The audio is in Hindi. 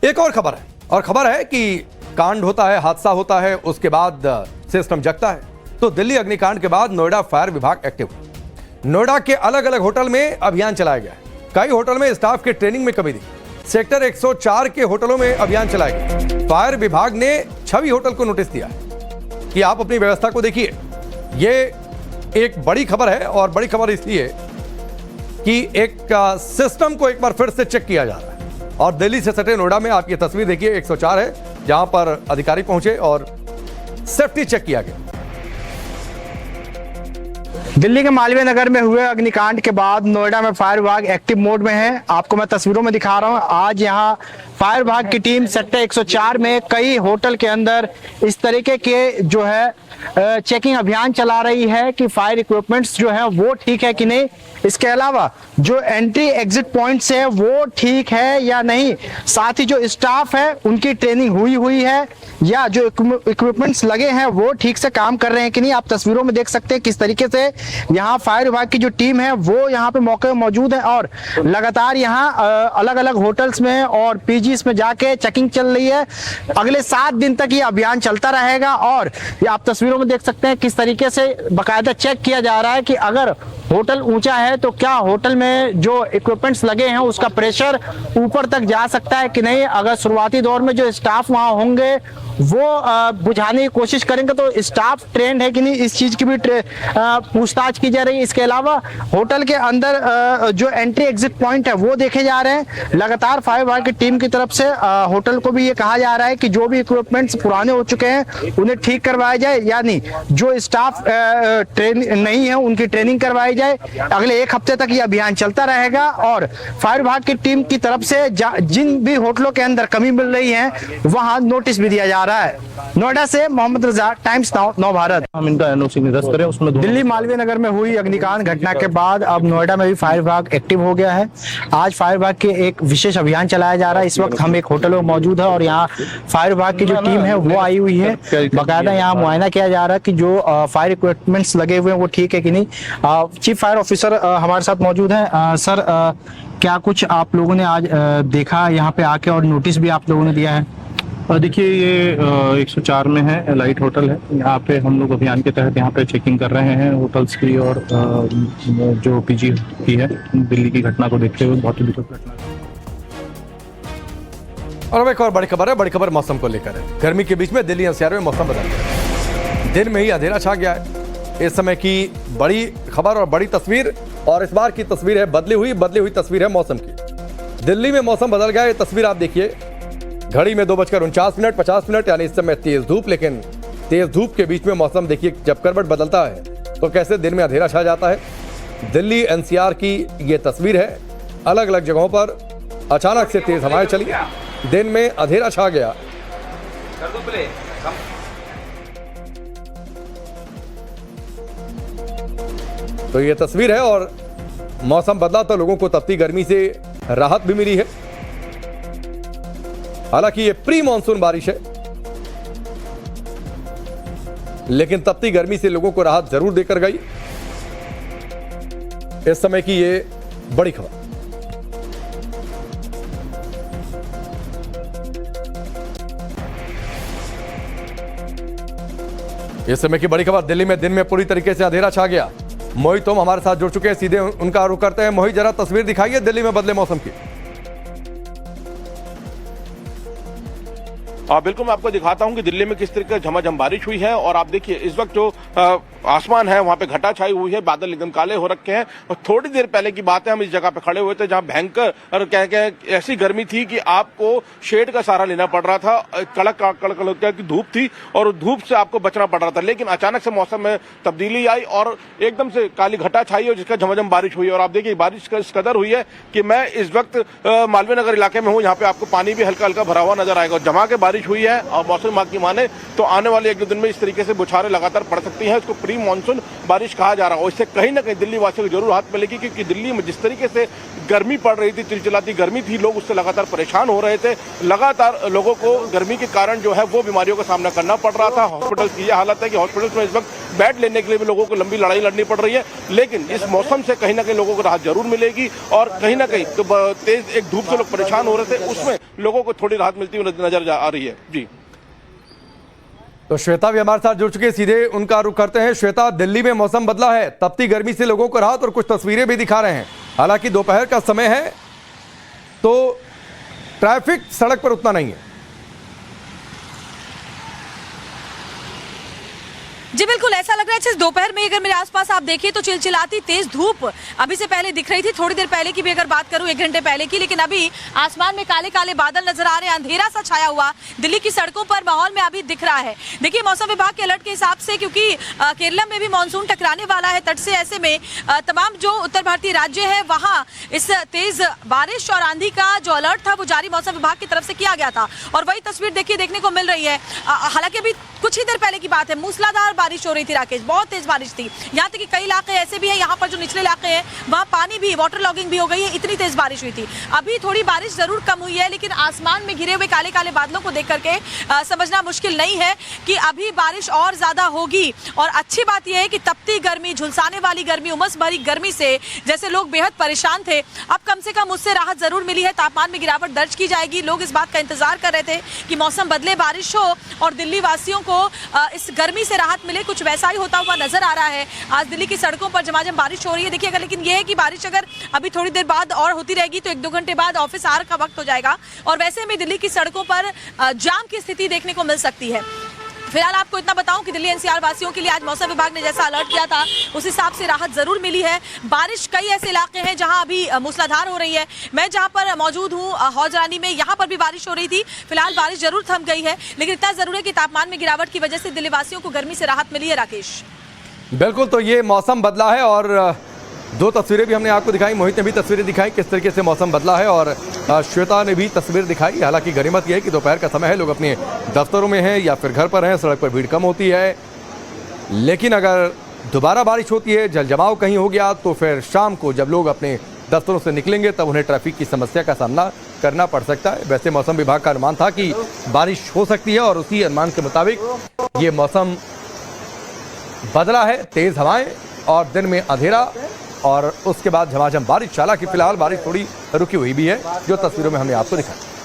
एक और खबर है कि कांड होता है, हादसा होता है, उसके बाद सिस्टम जगता है। तो दिल्ली अग्निकांड के बाद नोएडा फायर विभाग एक्टिव। नोएडा के अलग अलग होटल में अभियान चलाया गया। कई होटल में स्टाफ के ट्रेनिंग में कमी दी। सेक्टर 104 के होटलों में अभियान चलाया गया। फायर विभाग ने 6 होटल को नोटिस दिया कि आप अपनी व्यवस्था को देखिए। ये एक बड़ी खबर है, और बड़ी खबर इसलिए कि एक सिस्टम को एक बार फिर से चेक किया जा रहा है। और दिल्ली से सटे नोएडा में आप ये तस्वीर देखिए, 104 है जहां पर अधिकारी पहुंचे और सेफ्टी चेक किया गया। दिल्ली के मालवीय नगर में हुए अग्निकांड के बाद नोएडा में फायर विभाग एक्टिव मोड में है। आपको मैं तस्वीरों में दिखा रहा हूं। आज यहां फायर विभाग की टीम सेक्टर 104 में कई होटल के अंदर इस तरीके के जो है चेकिंग अभियान चला रही है कि फायर इक्विपमेंट्स जो है वो ठीक है कि नहीं। इसके अलावा जो एंट्री एग्जिट पॉइंट्स है वो ठीक है या नहीं, साथ ही जो स्टाफ है उनकी ट्रेनिंग हुई है या जो इक्विपमेंट्स लगे हैं वो ठीक से काम कर रहे हैं कि नहीं। आप तस्वीरों में देख सकते हैं किस तरीके से यहाँ फायर विभाग की जो टीम है वो यहाँ पे मौके में मौजूद है और लगातार यहाँ अलग अलग होटल्स में और पीजीज में जाके चेकिंग चल रही है। अगले 7 दिन तक ये अभियान चलता रहेगा और ये आप तस्वीरों में देख सकते हैं किस तरीके से बाकायदा चेक किया जा रहा है कि अगर होटल ऊंचा है तो क्या होटल में जो इक्विपमेंट्स लगे हैं उसका प्रेशर ऊपर तक जा सकता है कि नहीं। अगर शुरुआती दौर में जो स्टाफ वहां होंगे वो बुझाने की कोशिश करेंगे तो स्टाफ ट्रेंड है कि नहीं, इस चीज की भी पूछताछ की जा रही है। इसके अलावा होटल के अंदर जो एंट्री एग्जिट पॉइंट है वो देखे जा रहे हैं। लगातार फायर विभाग की टीम की तरफ से होटल को भी ये कहा जा रहा है कि जो भी इक्विपमेंट्स पुराने हो चुके हैं उन्हें ठीक करवाया जाए, यानी जो स्टाफ ट्रेन नहीं है उनकी ट्रेनिंग करवाई जाए। अगले 1 हफ्ते तक ये अभियान चलता रहेगा और फायर विभाग की टीम की तरफ से जिन भी होटलों के अंदर कमी मिल रही है वहां नोटिस भी दिया जा रहा है। नोएडा से मोहम्मद रजा, टाइम्स नाउ, नव भारत। हम इनका एनओसी निरस्त करें उसमें। दिल्ली मालवीय नगर में हुई अग्निकांड घटना के बाद अब नोएडा में भी फायर विभाग एक्टिव हो गया है। आज फायर विभाग के एक विशेष अभियान चलाया जा रहा है। इस वक्त हम एक होटल में मौजूद है और यहाँ फायर विभाग की जो टीम है वो आई हुई है। बाकायदा यहाँ मुआयना किया जा रहा है कि जो फायर इक्विपमेंट्स लगे हुए हैं वो ठीक है कि नहीं। चीफ फायर ऑफिसर हमारे साथ मौजूद है। सर, क्या कुछ आप लोगों ने आज देखा यहाँ पे आके और नोटिस भी आप लोगों ने दिया है? देखिए, ये 104 में है, लाइट होटल है। यहाँ पे हम लोग अभियान के तहत यहाँ पे चेकिंग कर रहे हैं होटल्स की और जो पीजी की है। दिल्ली की घटना को देखते हुए बहुत ही दुखद घटना है। और अब एक और बड़ी खबर है। बड़ी खबर मौसम को लेकर है। गर्मी के बीच में दिल्ली एनसीआर में मौसम बदल गया। दिन में ही अंधेरा छा गया है। इस समय की बड़ी खबर और बड़ी तस्वीर, और इस बार की तस्वीर है बदली हुई तस्वीर है मौसम की। दिल्ली में मौसम बदल गया। ये तस्वीर आप देखिए, घड़ी में 2:49 50 मिनट, यानी इस समय तेज धूप। लेकिन तेज धूप के बीच में मौसम देखिए जब करवट बदलता है तो कैसे दिन में अंधेरा छा जाता है। दिल्ली एनसीआर की ये तस्वीर है। अलग अलग जगहों पर अचानक से तेज हवाएं चली, दिन में अंधेरा छा गया। तो ये तस्वीर है और मौसम बदला तो लोगों को तपती गर्मी से राहत भी मिली है। हालांकि ये प्री मॉनसून बारिश है, लेकिन तपती गर्मी से लोगों को राहत जरूर देकर गई। इस समय की ये बड़ी खबर। इस समय की बड़ी खबर, दिल्ली में दिन में पूरी तरीके से अंधेरा छा गया। मोहित तोम हमारे साथ जुड़ चुके हैं, सीधे उनका रुख करते हैं। मोहित, जरा तस्वीर दिखाइए दिल्ली में बदले मौसम की। बिल्कुल, मैं आपको दिखाता हूं कि दिल्ली में किस तरीके से झमाझम बारिश हुई है। और आप देखिए इस वक्त जो आसमान है वहां पे घटा छाई हुई है, बादल एकदम काले हो रखे हैं। और थोड़ी देर पहले की बात है, हम इस जगह पे खड़े हुए थे जहां भयंकर और क्या ऐसी गर्मी थी कि आपको शेड का सहारा लेना पड़ रहा था। कड़क की धूप थी और धूप से आपको बचना पड़ रहा था। लेकिन अचानक से मौसम में तब्दीली आई और एकदम से काली घटा छाई और जिसका झमाझम बारिश हुई। और आप देखिए बारिश इस कदर हुई है कि मैं इस वक्त मालवीय नगर इलाके में हूँ। यहाँ पे आपको पानी भी हल्का हल्का भरा हुआ नजर आएगा। जमा के बारिश बारिश हुई है और मौसम विभाग की माने तो आने वाले 1-2 दिन में इस तरीके से बौछारें लगातार पड़ सकती हैं। इसको प्री मानसून बारिश कहा जा रहा है और इससे कहीं ना कहीं दिल्ली वासियों को जरूर राहत मिलेगी, क्योंकि दिल्ली में जिस तरीके से गर्मी पड़ रही थी, चिलचिलाती गर्मी थी, लोग उससे लगातार परेशान हो रहे थे। लगातार लोगों को गर्मी के कारण जो है वो बीमारियों का सामना करना पड़ रहा था। हॉस्पिटल की यह हालत है कि हॉस्पिटल्स में इस वक्त बेड लेने के लिए भी लोगों को लंबी लड़ाई लड़नी पड़ रही है, लेकिन इस मौसम से कहीं ना कहीं लोगों को राहत जरूर मिलेगी और कहीं ना कहीं तो तेज एक धूप से लोग परेशान हो रहे थे, उसमें लोगों को थोड़ी राहत मिलती हुई नजर आ रही है। जी, तो श्वेता भी हमारे साथ जुड़ चुके हैं, सीधे उनका रुख करते हैं। श्वेता, दिल्ली में मौसम बदला है, तपती गर्मी से लोगों को राहत और कुछ तस्वीरें भी दिखा रहे हैं। हालांकि दोपहर का समय है तो ट्रैफिक सड़क पर उतना नहीं है। जी बिल्कुल ऐसा लग रहा है। दोपहर में अगर मेरे आसपास आप देखिए तो चिलचिलाती तेज धूप अभी से पहले दिख रही थी, थोड़ी देर पहले की भी अगर बात करूं 1 घंटे पहले की, लेकिन अभी आसमान में काले काले बादल नजर आ रहे हैं, अंधेरा सा छाया हुआ दिल्ली की सड़कों पर माहौल में अभी दिख रहा है। देखिए मौसम विभाग के अलर्ट के हिसाब से, क्योंकि केरला में भी मानसून टकराने वाला है तट से, ऐसे में तमाम जो उत्तर भारतीय राज्य है वहां इस तेज बारिश और आंधी का जो अलर्ट था वो जारी मौसम विभाग की तरफ से किया गया था और वही तस्वीर देखिए देखने को मिल रही है। हालांकि अभी कुछ ही देर पहले की बात है, मूसलाधार बारिश हो रही थी राकेश, बहुत तेज बारिश थी। यहाँ तक कि कई इलाके ऐसे भी हैं, यहाँ पर जो निचले इलाके हैं वहाँ पानी भी, वाटर लॉगिंग भी हो गई है, इतनी तेज बारिश हुई थी। अभी थोड़ी बारिश जरूर कम हुई है, लेकिन आसमान में घिरे हुए काले काले बादलों को देख करके समझना मुश्किल नहीं है कि अभी बारिश और ज्यादा होगी। और अच्छी बात यह है कि तपती गर्मी, झुलसाने वाली गर्मी, उमस भरी गर्मी से जैसे लोग बेहद परेशान थे, अब कम से कम उससे राहत जरूर मिली है। तापमान में गिरावट दर्ज की जाएगी। लोग इस बात का इंतजार कर रहे थे कि मौसम बदले, बारिश हो और दिल्ली वासियों को इस गर्मी से राहत मिले, कुछ वैसा ही होता हुआ नजर आ रहा है। आज दिल्ली की सड़कों पर झमाझम बारिश हो रही है। देखिए अगर, लेकिन यह है कि बारिश अगर अभी थोड़ी देर बाद और होती रहेगी तो 1-2 घंटे बाद ऑफिस आवर का वक्त हो जाएगा और वैसे में दिल्ली की सड़कों पर जाम की स्थिति देखने को मिल सकती है। फिलहाल आपको इतना बताऊं कि दिल्ली एनसीआर वासियों के लिए आज मौसम विभाग ने जैसा अलर्ट किया था उस हिसाब से राहत जरूर मिली है। बारिश कई ऐसे इलाके हैं जहां अभी मूसलाधार हो रही है। मैं जहां पर मौजूद हूं हौजरानी में, यहां पर भी बारिश हो रही थी। फिलहाल बारिश जरूर थम गई है, लेकिन इतना जरूर है कि तापमान में गिरावट की वजह से दिल्ली वासियों को गर्मी से राहत मिली है। राकेश, बिल्कुल, तो ये मौसम बदला है और 2 तस्वीरें भी हमने आपको दिखाई, मोहित ने भी तस्वीरें दिखाई किस तरीके से मौसम बदला है और श्वेता ने भी तस्वीर दिखाई। हालांकि गनीमत यह है कि दोपहर का समय है, लोग अपने दफ्तरों में हैं या फिर घर पर हैं, सड़क पर भीड़ कम होती है। लेकिन अगर दोबारा बारिश होती है, जल जमाव कहीं हो गया, तो फिर शाम को जब लोग अपने दफ्तरों से निकलेंगे तब उन्हें ट्रैफिक की समस्या का सामना करना पड़ सकता है। वैसे मौसम विभाग का अनुमान था कि बारिश हो सकती है और उसी अनुमान के मुताबिक ये मौसम बदला है। तेज हवाएं और दिन में अंधेरा और उसके बाद झमाझम बारिश। हालांकि फिलहाल बारिश थोड़ी रुकी हुई भी है, जो तस्वीरों में हमने आपको दिखाया।